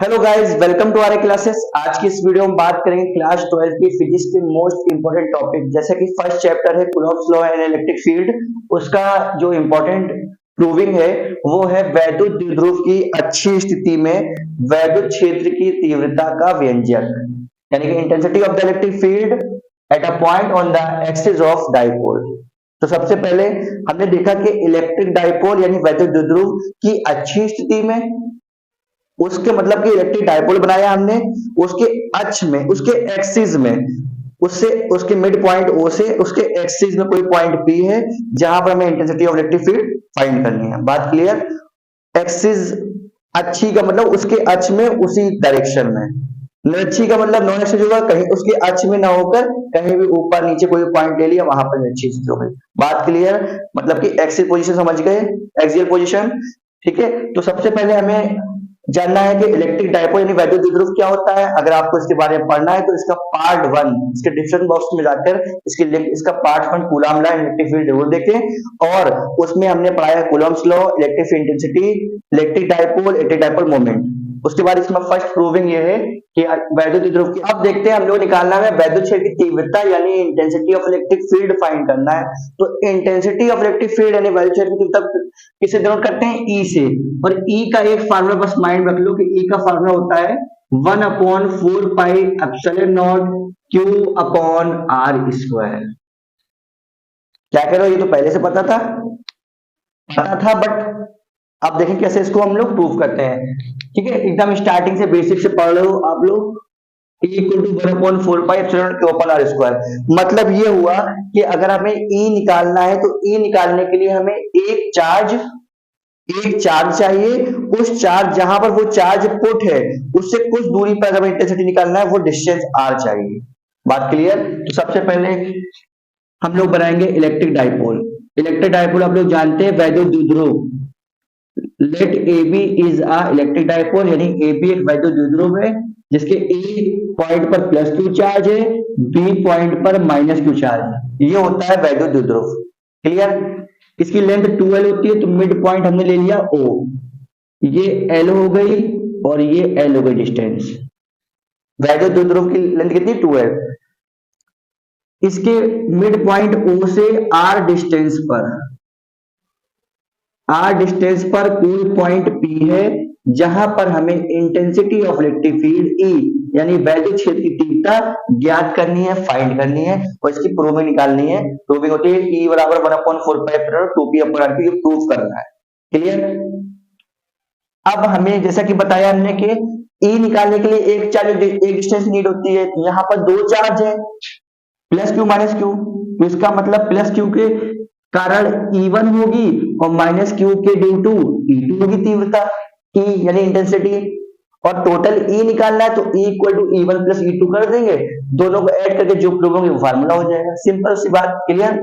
Hello guys, welcome to our classes. आज की इस वीडियो में बात करेंगे क्लास 12 की फिजिक्स के मोस्ट इंपोर्टेंट टॉपिक, जैसे कि फर्स्ट चैप्टर है Coulomb's law and electric field. उसका जो इंपॉर्टेंट प्रूविंग है वो है वैद्युत द्विध्रुव की अच्छी स्थिति में वैद्युत क्षेत्र की तीव्रता का व्यंजक, यानी कि intensity of the electric field at a point on the axis of dipole. तो सबसे पहले हमने देखा कि इलेक्ट्रिक डाइपोल यानी वैद्युत द्विध्रुव की अच्छी स्थिति में, उसके मतलब कि इलेक्ट्रिक डाइपोल बनाया हमने, उसके अक्ष में, उसके एक्सिस में, उससे उसके मिड पॉइंट ओ से उसके एक्सिस में कोई पॉइंट पी है जहां पर हमें intensity of electric field find करनी है। बात क्लियर? एक्सिस अच्छी का मतलब उसके अक्ष में, उसी डायरेक्शन में। निर्च्छी का मतलब नॉन एक्सिस होगा, कहीं उसके अक्ष में ना होकर कहीं भी ऊपर नीचे कोई पॉइंट ले लिया, वहां पर निर्च्छी स्थिति हो गई। बात क्लियर? मतलब कि एक्सिस पोजीशन समझ गए, एक्सियल पोजीशन। ठीक है, तो सबसे पहले हमें जानना है कि इलेक्ट्रिक डाइपोल यानी वैद्युत द्विध्रुव क्या होता है। अगर आपको इसके बारे में पढ़ना है तो इसका पार्ट 1 इसके डिस्क्रिप्शन बॉक्स में जाकर इसकी लिंक, इसका part 1 Coulomb law electric field जरूर देखें। और उसमें हमने पढ़ा है Coulomb's law, electric field intensity, electric dipole moment. उसके बाद इसमें फर्स्ट प्रूविंग ये है कि वैद्युत द्विध्रुव की। अब देखते हैं, हम लोग निकालना है वैद्युत क्षेत्र की तीव्रता यानी intensity of electric field find करना है। तो इंटेंसिटी ऑफ इलेक्ट्रिक फील्ड यानी वैद्युत क्षेत्र की तीव्रता किसे डिनोट करते हैं? ई से। और ई का एक फार्मूला बस माइंड रख लो कि ई का फार्मूला होता है 1/4 pi epsilon naught Q upon R square. क्या कह रहे हो? ये तो पहले से पता था बट अब देखें कैसे इसको हम लोग प्रूव करते हैं। ठीक है, एकदम स्टार्टिंग से बेसिक से पढ़ रहे हो आप लोग। E equal to 1/4 pi epsilon Q upon R square. मतलब ये हुआ कि अगर हमें E निकालना है तो E निकालने के लिए हमें एक चार्ज चाहिए। उस चार्ज जहां पर वो चार्ज पुट है उससे कुछ दूरी पर हमें इंटेंसिटी निकालना है, वो डिस्टेंस R चाहिए। बात क्लियर? तो सबसे पहले हम लोग बनाएंगे इलेक्ट्रिक डाइपोल। इलेक्ट्रिक डाइपोल आप लोग जानते हैं वैद्युत द्विध्रुव। Let A B is a electric dipole, यानी ए बी एक वैद्युत द्विध्रुव है जिसके ए पॉइंट पर प्लस क्यू चार्ज है, बी पॉइंट पर माइनस क्यू चार्ज है। ये होता है वैद्युत द्विध्रुव। क्लियर? इसकी लेंथ 2l होती है, तो मिड पॉइंट हमने ले लिया O। ये L हो गई और ये L हो गई डिस्टेंस। वैद्युत द्विध्रुव की लेंथ कितनी? 2l। इसके मिड पॉइंट O से R डिस्टेंस पर कोई पॉइंट P है जहां पर हमें intensity of electric field E यानी वैद्युत क्षेत्र की तीव्रता ज्ञात करनी है, फाइंड करनी है और इसकी प्रूविंग निकालनी है। प्रूविंग होती है E बराबर 1/4 pi epsilon 2p upon r, ये प्रूव करना है। क्लियर? अब हमें जैसा कि बताया हमने कि E निकालने के लिए एक डिस्टेंस नीड होती है। यहाँ पर दो चार्ज है, प्लस क्यू माइनस क्यू, तो इसका मतलब प्लस क्यू के कारण E1 होगी और माइनस क्यू के ड्यू टू E2 होगी तीव्रता, E यानी इंटेंसिटी। और टोटल E निकालना है तो E equal to E1 plus E2 कर देंगे, दोनों को ऐड करके जो प्रूव होंगे वो फार्मूला हो जाएगा। सिंपल सी बात। क्लियर?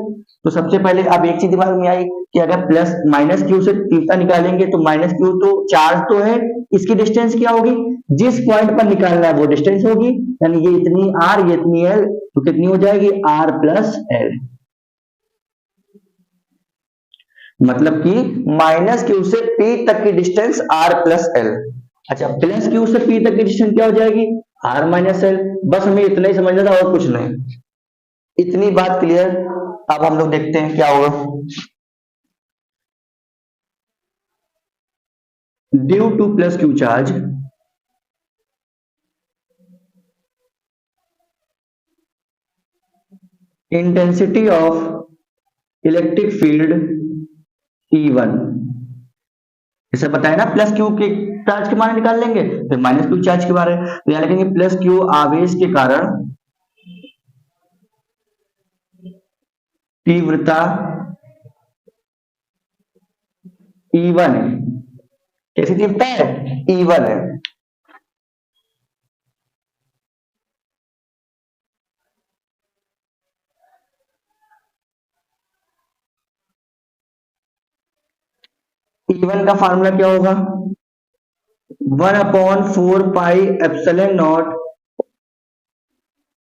तो सबसे पहले अब एक चीज दिमाग में आई कि अगर प्लस माइनस क्यू से तीव्रता निकालेंगे तो माइनस क्यू तो चार्ज तो है, इसकी डिस्टेंस क्या होगी? जिस पॉइंट पर निकालना है वो डिस्टेंस होगी, यानी ये इतनी R ये इतनी L, तो कितनी हो जाएगी? R plus L। मतलब कि माइनस क्यू से P तक की डिस्टेंस R प्लस L। अच्छा, प्लस क्यू से P तक की डिस्टेंस क्या हो जाएगी? R minus L। बस हमें इतना ही समझना था और कुछ नहीं। इतनी बात क्लियर? अब हम लोग देखते हैं क्या होगा। Due two plus Q charge intensity of electric field E1, जैसे बताया ना प्लस क्यू के चार्ज के बारे निकाल लेंगे, फिर माइनस क्यू चार्ज के बारे तो यहाँ लिखेंगे प्लस क्यू आवेश के कारण तीव्रता E1 है। कैसी तीव्रता है? E1 है। E1 का फार्मूला क्या होगा? 1/4 pi epsilon naught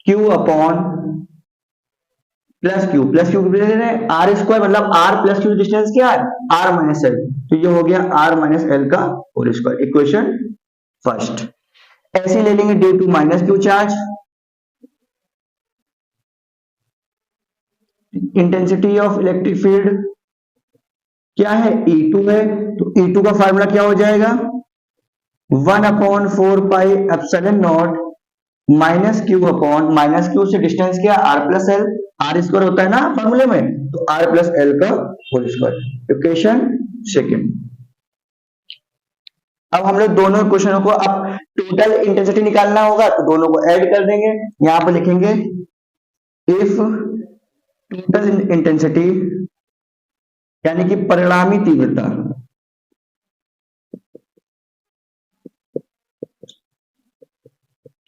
Q upon plus Q R square, मतलब R प्लस क्यू डिस्टेंस क्या है? R minus L। तो ये हो गया R माइनस L का होल स्क्वायर। Equation first. ऐसे ले लेंगे due to minus Q charge. Intensity of electric field क्या है, E2 है, तो E2 का फार्मूला क्या हो जाएगा, 1/4 pi epsilon naught minus Q upon, minus Q से डिस्टेंस क्या, R plus L, R square होता है ना फॉर्मूले में, तो आर प्लस एल का होल स्क्वायर। Equation second. अब हम लोग दोनों क्वेश्चनों को, अब टोटल इंटेंसिटी निकालना होगा तो दोनों को ऐड कर देंगे। यहां पर लिखेंगे इफ टोटल इंटेंसिटी यानी कि परिणामी तीव्रता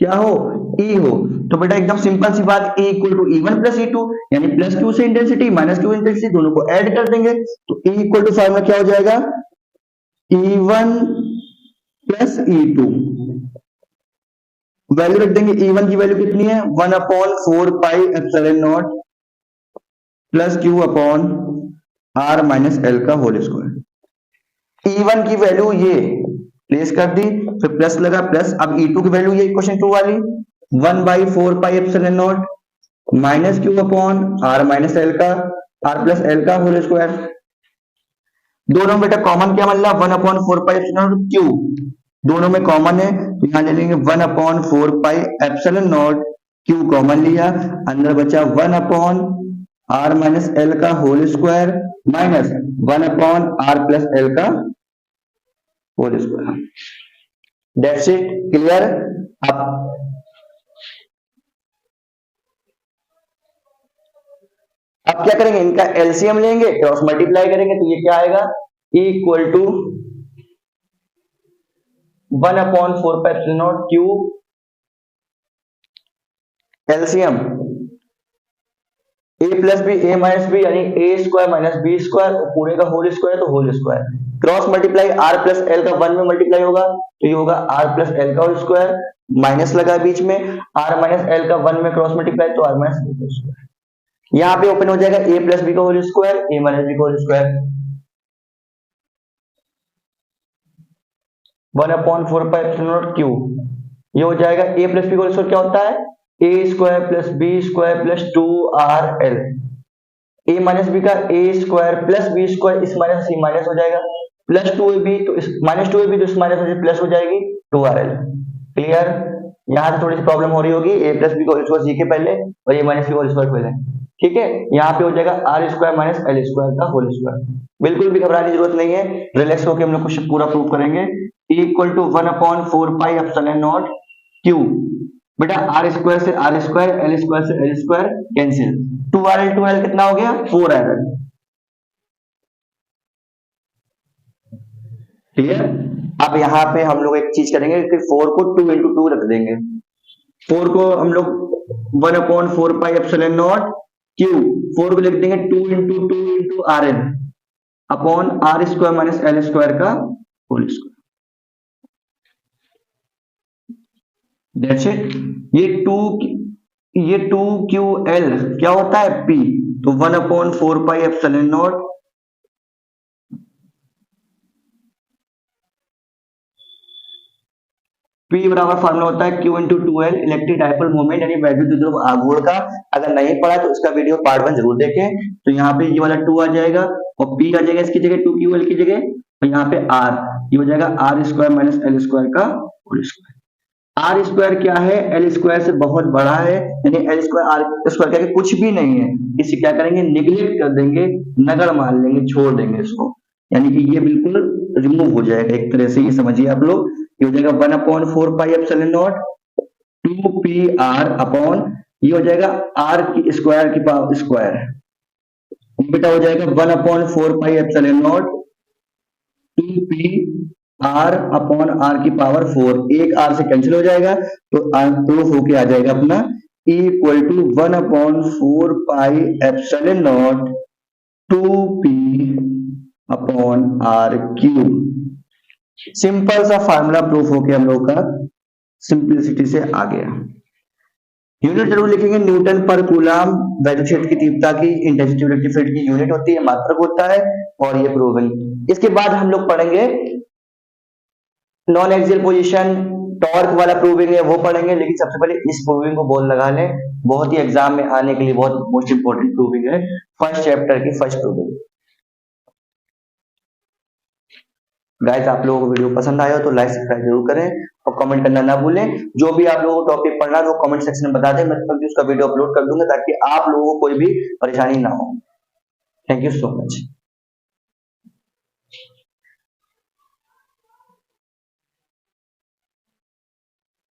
क्या हो, E हो, तो बेटा एकदम सिंपल सी बात, E equal to E1 plus E2, यानी प्लस क्यू से इंटेंसिटी माइनस क्यू इंटेंसिटी दोनों को ऐड कर देंगे, तो E इक्वल टू फार्मूला क्या हो जाएगा, E1 प्लस E2, वैल्यू रख देंगे, E1 की वैल्यू कितनी है, 1/4 pi epsilon naught plus Q upon R minus L का होल स्क्वायर। E1 की वैल्यू ये प्लेस कर दी, फिर प्लस लगा प्लस, अब E2 की वैल्यू ये क्वेश्चन 2 वाली 1/4 pi epsilon naught minus Q upon R minus L का, आर प्लस एल का होल स्क्वायर। दोनों में बेटा कॉमन क्या मिल रहा, 1/4 पाई एप्सिलॉन नॉट क्यू, दोनों में कॉमन है तो यहां ले लेंगे 1/4 pi epsilon naught, Q common लिया, अंदर बचा 1/r माइनस एल का whole square minus 1/r plus L का whole square. That's it, clear. अब क्या करेंगे, इनका एलसीएम लेंगे, क्रॉस मल्टीप्लाई करेंगे, तो ये क्या आएगा, E equal to 1/4 pi epsilon naught Q, LCM a plus B A minus B यानी A square minus B square, पूरे का होल स्क्वायर तो whole square, cross multiply R plus L का 1 में मल्टीप्लाई होगा तो ये होगा आर प्लस एल का होल स्क्वायर, माइनस लगा बीच में, आर माइनस एल का 1 में क्रॉस मल्टीप्लाई तो आर माइनस एल का स्क्वायर, यहां पे ओपन हो जाएगा ए प्लस बी का whole square, A minus B का whole square, 1/4 pi epsilon naught Q, ये हो जाएगा ए प्लस बी का होल स्क्वायर क्या होता है, A square plus B square plus 2RL, A minus B का A square plus B square, इस माइनस से माइनस हो जाएगा, प्लस 2ab तो इस माइनस 2ab तो इस माइनस से प्लस हो जाएगी 2RL। क्लियर, यहां से थोड़ी सी प्रॉब्लम हो रही होगी, ए प्लस बी का होल स्क्वायर सीखे पहले और ए माइनस बी का होल स्क्वायर पहले, ठीक है। यहाँ पे हो जाएगा R square minus L square का होल स्क्वायर। बिल्कुल भी घबराने की जरूरत नहीं है, रिलैक्स होकर हम लोग कुछ पूरा प्रूव करेंगे। E equal to 1/4 pi epsilon naught Q, बेटा आर स्क्वायर से आर स्क्वायर, एल स्क्वायर से एल स्क्वायर कैंसिल, 2RL कितना हो गया 4RL। क्लियर। अब यहाँ पे हम लोग एक चीज करेंगे कि 4 को 2 into 2 रख देंगे, 4 को हम लोग 1/4 पाई एप्सिलॉन नॉट क्यू, 4 को लिख देंगे 2 into 2 into RL upon R square minus L square का होल स्क्वायर। That's it। ये 2QL क्या होता है P, तो 1/4 पाई एप्सिलॉन नॉट P बराबर फार्मूला होता है Q into 2L, electric dipole moment यानी वैद्युत ध्रुव आघूर्ण का। अगर नहीं पढ़ा तो उसका वीडियो पार्ट 1 जरूर देखें। तो यहाँ पे ये वाला 2 आ जाएगा और P आ जाएगा इसकी जगह 2QL की जगह, और यहाँ पे R, ये हो जाएगा R square minus L square का होल स्क्वायर। आर स्क्वायर क्या है, एल स्क्वायर से बहुत बड़ा है, यानी एल स्क्वायर आर स्क्वायर क्या कुछ भी नहीं है, इसे क्या करेंगे निगलेक्ट कर देंगे, नगर मान लेंगे, छोड़ देंगे इसको, यानी कि ये बिल्कुल रिमूव हो जाएगा एक तरह से, ये समझिए आप लोग। ये हो जाएगा 1/4 pi epsilon naught 2PR upon, ये हो जाएगा आर की स्क्वायर की पावर स्क्वायर, बेटा हो जाएगा 1/4 pi epsilon naught 2PR upon R की पावर 4, एक आर से कैंसिल हो जाएगा तो प्रूफ होके आ जाएगा अपना E equal to 1/4 pi epsilon naught 2P upon R cube. Simple सा फार्मूला प्रूफ होके हम लोग का सिंपलिसिटी से आ गया। यूनिट जरूर लिखेंगे, न्यूटन पर कूलम वैद्युत क्षेत्र की तीव्रता की इंटेंसिटी इलेक्ट्रिक फील्ड की यूनिट होती है, मात्रक होता है, और ये प्रूवन। इसके बाद हम लोग पढ़ेंगे नॉन एक्सियल पोजीशन, टॉर्क वाला प्रूविंग है वो पढ़ेंगे, लेकिन सबसे पहले इस प्रूविंग को बोल लगा लें, बहुत ही एग्जाम में आने के लिए बहुत मोस्ट इंपोर्टेंट प्रूविंग है, फर्स्ट चैप्टर की फर्स्ट प्रूविंग। गाइस आप लोगों को वीडियो पसंद आया हो तो लाइक सब्सक्राइब जरूर करें और कमेंट करना ना भूलें। जो भी आप लोगों को टॉपिक पढ़ना है वो कमेंट सेक्शन में बता दें, मैं तब उसका वीडियो अपलोड कर दूंगा ताकि आप लोगों को कोई भी परेशानी ना हो। Thank you so much.